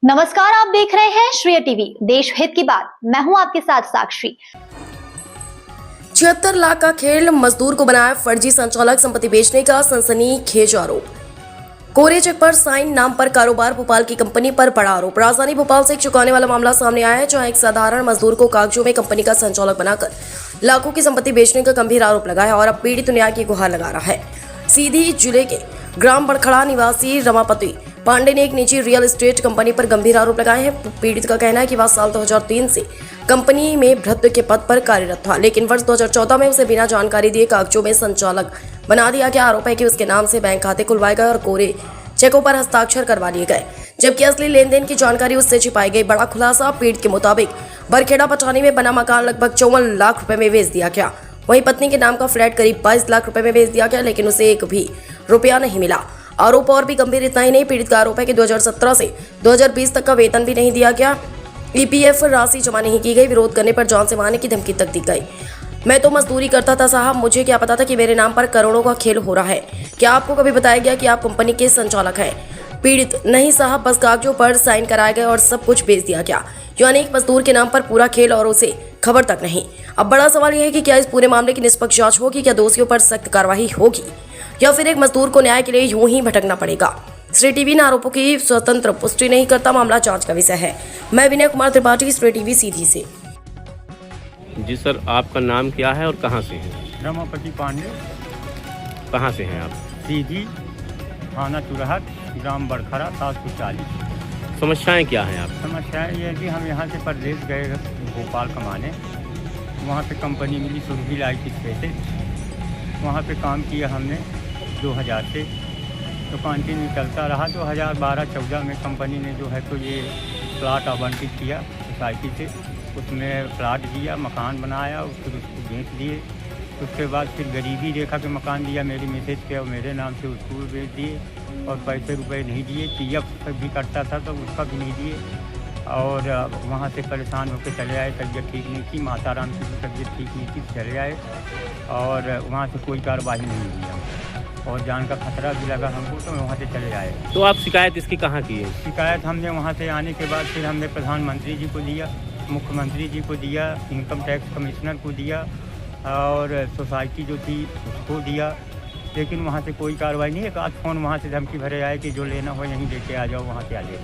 नमस्कार, आप देख रहे हैं श्रेय टीवी, देश हित की बात। मैं हूं आपके साथ साक्षी। 76 लाख का खेल मजदूर को बनाया फर्जी संचालक, संपत्ति बेचने का सनसनीखेज आरोप। कोरे चेक पर साइन नाम पर कारोबार, भोपाल की कंपनी पर पड़ा आरोप। राजधानी भोपाल से एक चौंकाने वाला मामला सामने आया है, जहां एक साधारण मजदूर को कागजों में कंपनी का संचालक बनाकर लाखों की संपत्ति बेचने का गंभीर आरोप लगा है और अब पीड़ित न्याय की गुहार लगा रहा है। सीधी जिले के ग्राम बड़खड़ा निवासी रमापति पांडे ने एक निजी रियल एस्टेट कंपनी पर गंभीर आरोप लगाए हैं। पीड़ित का कहना है कि वह साल 2003 से कंपनी में भृत्य के पद पर कार्यरत था, लेकिन वर्ष 2014 में उसे बिना जानकारी दिए कागजों में संचालक बना दिया गया। आरोप है कि उसके नाम से बैंक खाते खुलवाए गए और कोरे चेकों पर हस्ताक्षर करवा लिए गए, जबकि असली लेन देन की जानकारी उससे छिपाई गई। बड़ा खुलासा, पीड़ित के मुताबिक बरखेड़ा पठानी में बना मकान लगभग 54 लाख रुपए में बेच दिया गया। वहीं पत्नी के नाम का फ्लैट करीब 22 लाख रुपए में बेच दिया गया, लेकिन उसे एक भी रुपया नहीं मिला। आरोप और भी गंभीर इतना ही नहीं, पीड़ित का आरोप है कि 2017 से 2020 तक का वेतन भी नहीं दिया गया, ईपीएफ राशि जमा नहीं की गई। विरोध करने पर जान से मारने की धमकी तक दी गई। मैं तो मजदूरी करता था साहब, मुझे क्या पता था कि मेरे नाम पर करोड़ों का खेल हो रहा है। क्या आपको कभी बताया गया कि आप कंपनी के संचालक हैं? पीड़ित: नहीं साहब, बस कागजों पर साइन कराए गए और सब कुछ बेच दिया गया। यानी एक मजदूर के नाम पर पूरा खेल और उसे खबर तक नहीं। अब बड़ा सवाल यह है कि क्या इस पूरे मामले की निष्पक्ष जांच होगी, क्या दोषियों पर सख्त कार्रवाई होगी, या फिर एक मजदूर को न्याय के लिए यूं ही भटकना पड़ेगा? श्रेय टीवी ने आरोपों की स्वतंत्र पुष्टि नहीं करता, मामला जांच का विषय है। मैं विनय कुमार त्रिपाठी, श्रेय टीवी सीधी से। जी सर, आपका नाम क्या है और कहाँ से हैं? रमापति पांडे। कहाँ से हैं आप? सीधी, थाना चुरहट, ग्राम बड़खड़ा, 740। समस्याएं क्या हैं आप? समस्याएं ये है कि हम यहाँ से परदेश गए भोपाल कमाने, वहाँ पे कंपनी मिली सुरभि लाइफ स्पेशल, वहाँ पे काम किया हमने 2000 से, तो कंटिन्यू चलता रहा। 2012-14 में कंपनी ने जो है तो ये प्लाट आवंटित किया सोसाइटी से, उसमें प्लाट दिया, मकान बनाया, फिर उसको बेच दिए। उसके बाद फिर गरीबी रेखा के मकान दिया मेरी मिसेज के और मेरे नाम से, उसको भी बेच दिए और पैसे रुपए नहीं दिए। पीएफ भी कटता था तो उसका भी नहीं दिए और वहाँ से परेशान होकर चले आए। तबीयत ठीक नहीं थी, माता राम की भी तबीयत ठीक नहीं थी, चले आए और वहाँ से कोई कार्रवाई नहीं हुई हमको और जान का खतरा भी लगा हमको, तो वहाँ से चले आए। तो आप शिकायत इसकी कहाँ की है? शिकायत हमने वहाँ से आने के बाद फिर हमने प्रधानमंत्री जी को दिया, मुख्यमंत्री जी को दिया, इनकम टैक्स कमिश्नर को दिया और सोसाइटी जो थी उसको दिया, लेकिन वहाँ से कोई कार्रवाई नहीं। एक आध फ़ोन वहाँ से धमकी भरे आए कि जो लेना हो यहीं लेके आ जाओ, वहाँ से आ जाए।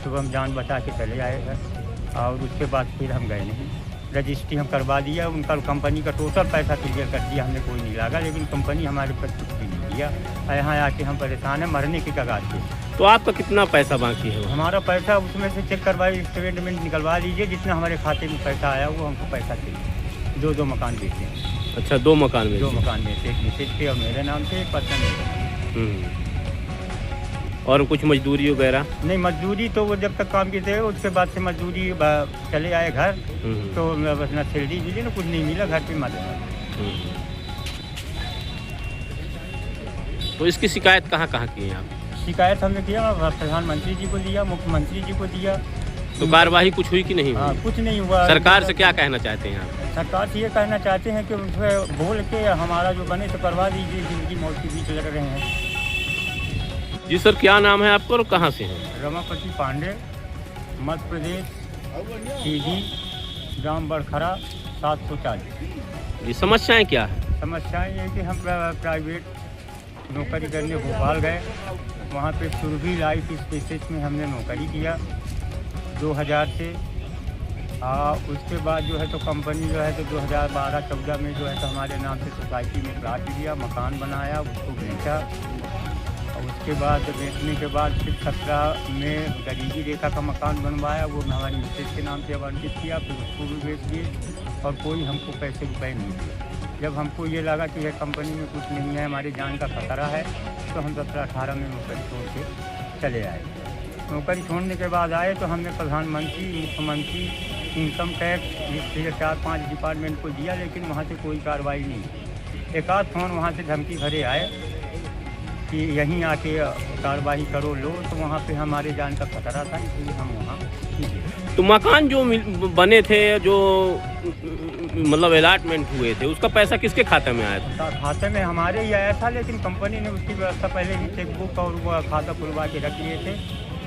तो हम जान बचा के चले आए घर और उसके बाद फिर हम गए नहीं। रजिस्ट्री हम करवा दिया, उनका कंपनी का टोटल पैसा क्लियर कर दिया हमने, कोई नहीं लगा, लेकिन कंपनी हमारे पर कुछ भी नहीं दिया। यहाँ आके हम परेशान हैं, मरने की कगार पे। तो आपका कितना पैसा बाकी है? हमारा पैसा उसमें से चेक करवाई, स्टेटमेंट निकलवा लीजिए, जितना हमारे खाते में पैसा आया वो हमको पैसा चाहिए। दो मकान बेचे हैं। अच्छा, 2 मकान में? 2 मकान बेचे, एक मिसेज के और मेरे नाम से, एक पर्सन। और कुछ मजदूरी वगैरह? नहीं, मजदूरी तो वो जब तक काम किए थे, उसके बाद से मजदूरी चले आए घर, तो बस ना सैलरी मिली ना कुछ नहीं मिला, घर पे मत। तो इसकी शिकायत कहाँ की है आप? शिकायत हमने किया, प्रधानमंत्री जी को दिया, मुख्यमंत्री जी को दिया। तो कार्रवाई कुछ हुई कि नहीं हुई? हाँ, कुछ नहीं हुआ। सरकार से क्या कहना चाहते हैं आप? सरकार से ये कहना चाहते हैं कि उनसे बोल के हमारा जो बने तो करवा दीजिए, जिंदगी मौत के बीच लग रहे हैं। जी सर, क्या नाम है आपका और कहाँ से हैं? रमापति पांडे, मध्य प्रदेश, सीधी, ग्राम बड़खड़ा, 740। जी, समस्याएं क्या है? समस्याएं ये कि हम प्राइवेट नौकरी करने भोपाल गए, वहाँ पे सुरभि लाइफ स्पेशल में हमने नौकरी किया 2000 से। उसके बाद जो है तो कंपनी जो है तो 2012-14 में जो है तो हमारे नाम से सोसाइटी में प्लाट दिया, मकान बनाया, उसको बेचा और उसके बाद बेचने के बाद फिर 17 में गरीबी रेखा का मकान बनवाया, वो हमारी मिसेज के नाम से आवंटित किया, फिर उसको भी बेच दिए और कोई हमको पैसे रुपए नहीं दिए। जब हमको ये लगा कि यह कंपनी में कुछ नहीं है, हमारी जान का खतरा है, तो हम 17-18 में नौकरी छोड़ के चले आए। नौकरी छोड़ने के बाद आए तो हमने प्रधानमंत्री, मुख्यमंत्री, इनकम टैक्स, ये 4-5 डिपार्टमेंट को दिया, लेकिन वहाँ से कोई कार्रवाई नहीं। एक आध फ़ोन वहाँ से धमकी भरे आए कि यहीं आके कार्रवाई करो लो, तो वहाँ पे हमारे जान का खतरा था, इसलिए हम वहाँ किए। तो मकान जो बने थे, जो मतलब अलॉटमेंट हुए थे, उसका पैसा किसके खाते में आया था? खाते में हमारे ही आया था, लेकिन कंपनी ने उसकी व्यवस्था पहले ही चेकबुक और वो खाता खुलवा के रख लिए थे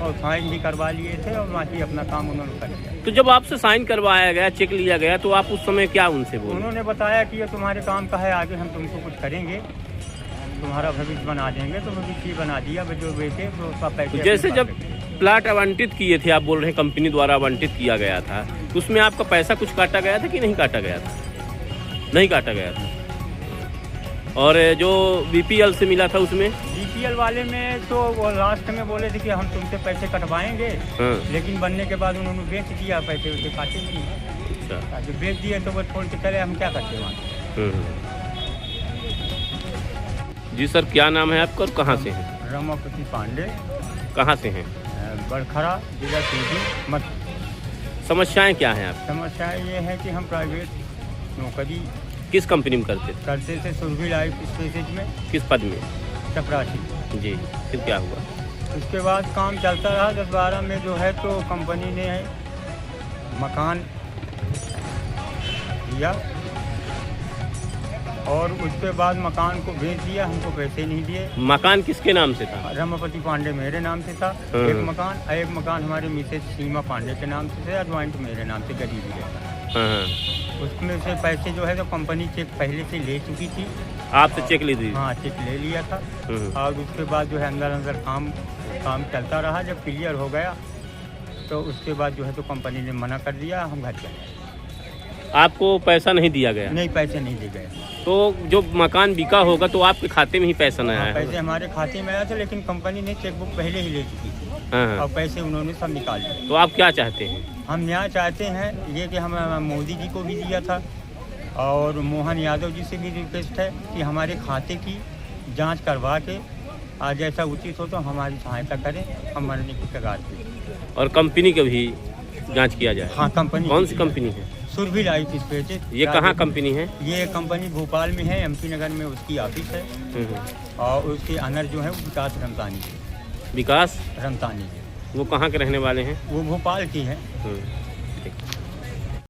और साइन भी करवा लिए थे और बाकी अपना काम उन्होंने कर लिया। तो जब आपसे साइन करवाया गया, चेक लिया गया, तो आप उस समय क्या उनसे बोले? उन्होंने बताया कि ये तुम्हारे काम का है, आगे हम तुमको कुछ करेंगे, तुम्हारा भविष्य बना देंगे। तो भविष्य बना दिया, जो बेचे तो उसका पैसे। तो जैसे जब प्लाट आवंटित किए थे, आप बोल रहे हैं कंपनी द्वारा आवंटित किया गया था, तो उसमें आपका पैसा कुछ काटा गया था कि नहीं काटा गया था? नहीं काटा गया था। और जो बीपीएल से मिला था उसमें? बीपीएल वाले में तो वो लास्ट में बोले थे कि हम तुमसे पैसे कटवाएंगे, लेकिन बनने के बाद उन्होंने बेच दिया, पैसे उसे काटे नहीं। अच्छा, जो बेच दिए तो वो छोड़ के चले, हम क्या करते वहाँ। जी सर, क्या नाम है आपका और कहाँ से हैं? रमापति पांडे। कहाँ से हैं? बड़खरा, जिला सीधी मत। समस्याएं क्या हैं आप? समस्या ये है कि हम प्राइवेट नौकरी किस कंपनी में करते थे? करते थे, सुरभि लाइफ स्पेसेज में, किस पद में? चपरासी जी, फिर क्या हुआ? उसके बाद काम चलता रहा। 10-12 में जो है तो कंपनी ने मकान दिया और उसके बाद मकान को बेच दिया, हमको पैसे नहीं दिए। मकान किसके नाम से था? रमापति पांडे मेरे नाम से था एक मकान हमारे मिसेज सीमा पांडे के नाम से था, ज्वाइंट मेरे नाम से गरीबी रहता। उसमें से पैसे जो है तो कंपनी चेक पहले से ले चुकी थी। आपसे चेक ली थी? हाँ, चेक ले लिया था। और उसके बाद जो है अंदर काम चलता रहा। जब क्लियर हो गया तो उसके बाद जो है तो कंपनी ने मना कर दिया, हम घर चले। आपको पैसा नहीं दिया गया? नहीं, पैसे नहीं दिए गए। तो जो मकान बिका होगा तो आपके खाते में ही पैसा नहीं आया? पैसे हमारे खाते में आया था, लेकिन कंपनी ने चेकबुक पहले ही ले चुकी थी और पैसे उन्होंने सब निकाल लिए। तो आप क्या चाहते हैं? हम न्याय चाहते हैं, ये कि हम मोदी जी को भी दिया था और मोहन यादव जी से भी रिक्वेस्ट है कि हमारे खाते की जांच करवा के आज जैसा उचित हो तो हमारी सहायता करें, हम मरने की कगार पे। और कंपनी का भी जांच किया जाए? हाँ, कंपनी। कौन सी कंपनी है? Surabhi life spaces. ये कहाँ कंपनी है? ये कंपनी भोपाल में है, एमपी नगर में उसकी ऑफिस है। और उसके अनर जो है वो विकास रमतानी। विकास रमतानी, वो कहाँ के रहने वाले हैं? वो भोपाल की है।